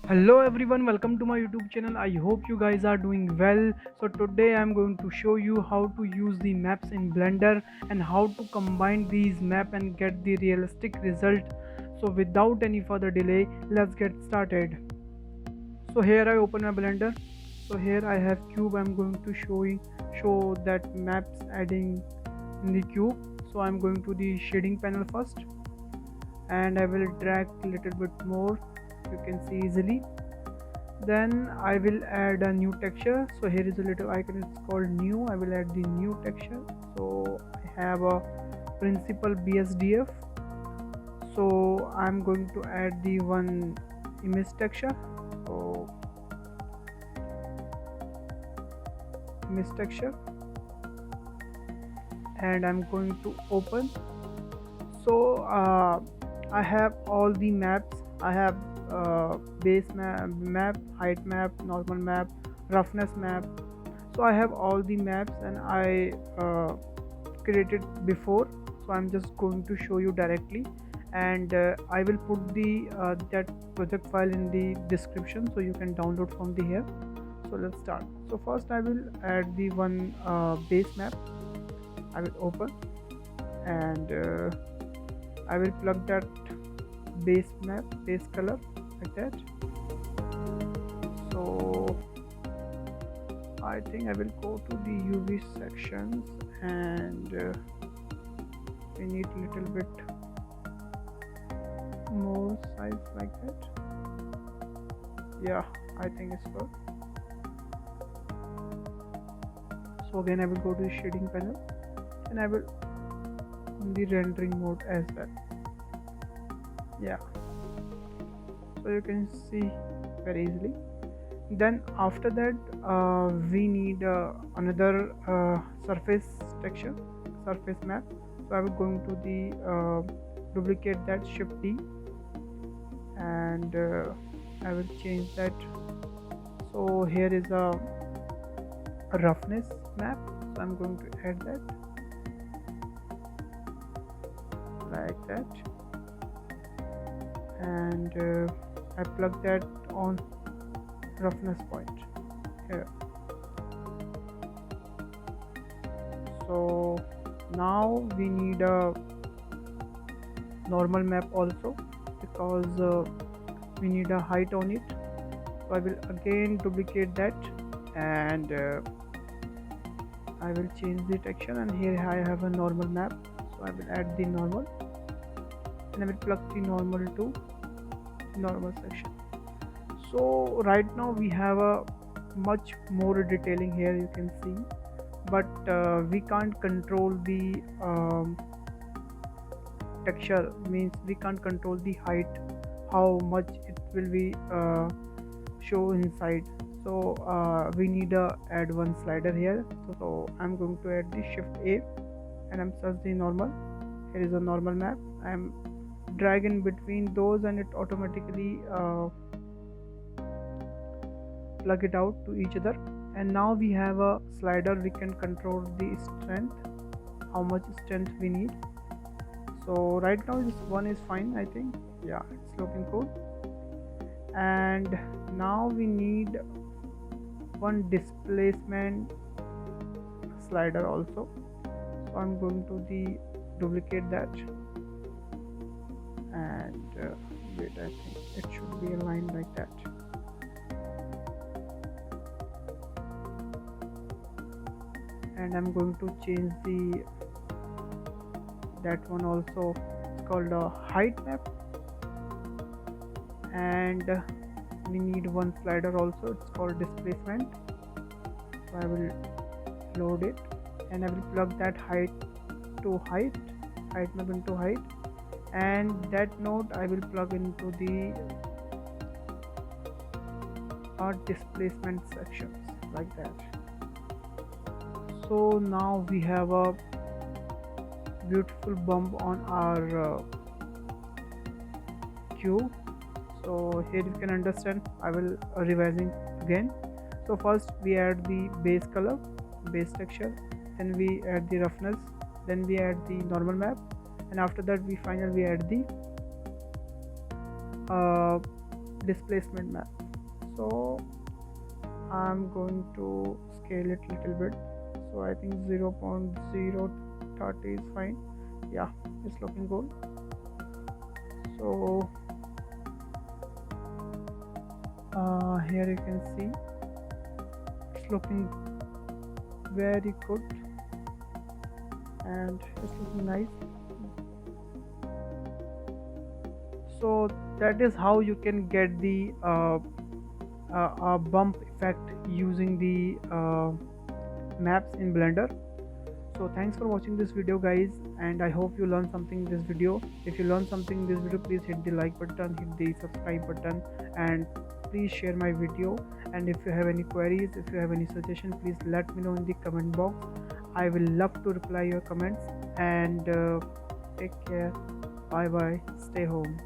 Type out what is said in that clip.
Hello everyone, welcome to my YouTube channel. I hope you guys are doing well. So today I'm going to show you how to use the maps in Blender and how to combine these map and get the realistic result. So without any further delay, let's get started. So here I open my Blender. So here I have cube. I'm going to show that maps adding in the cube. So I'm going to the shading panel first and I will drag a little bit more. You can see easily. Then I will add a new texture. So here is a little icon, it's called new. I will add the new texture. So I have a principal BSDF. So I'm going to add the one image texture. So image texture, and I'm going to open. So I have all the maps. I have base map, height map, normal map, roughness map. So I have all the maps and I created before. So I'm just going to show you directly, and I will put the that project file in the description so you can download from the here. So let's start. So first I will add the one base map. I will open, and I will plug that base map, base color, like that. So I think I will go to the UV sections, and we need a little bit more size, like that. Yeah, I think it's good. So again I will go to the shading panel and I will on the rendering mode as well. Yeah, so you can see very easily. Then after that we need another surface texture, surface map. So I will go into the duplicate that, shift D, and I will change that. So here is a roughness map, so I'm going to add that, like that, and I plug that on roughness point here. So now we need a normal map also, because we need a height on it. So I will again duplicate that, and I will change the texture, and here I have a normal map. So I will add the normal, and I will plug the normal to normal section. So right now we have a much more detailing here, you can see, but we can't control the texture, means we can't control the height, how much it will be show inside. So we need to add one slider here. So I'm going to add the shift A, and I'm search the normal. Here is a normal map. I'm dragging between those, and it automatically plug it out to each other. And now we have a slider, we can control the strength, how much strength we need. So right now this one is fine, I think. Yeah, it's looking cool. And now we need one displacement slider also. So I'm going to the duplicate that, and wait, I think it should be aligned like that. And I'm going to change the that one also. It's called a height map, and we need one slider also, it's called displacement. So I will load it, and I will plug that height to height map into height, and that node I will plug into the displacement sections, like that. So now we have a beautiful bump on our cube. So here you can understand, I will revising again. So first we add the base color, base texture, then we add the roughness, then we add the normal map, and after that we finally add the displacement map. So I'm going to scale it little bit. So I think 0.030 is fine. Yeah, it's looking good. So here you can see it's looking very good and it's looking nice. So that is how you can get the bump effect using the maps in Blender. So thanks for watching this video guys, and I hope you learned something in this video. If you learned something in this video, please hit the like button, hit the subscribe button, and please share my video. And if you have any queries, if you have any suggestion, please let me know in the comment box. I will love to reply your comments. And take care. Bye bye. Stay home.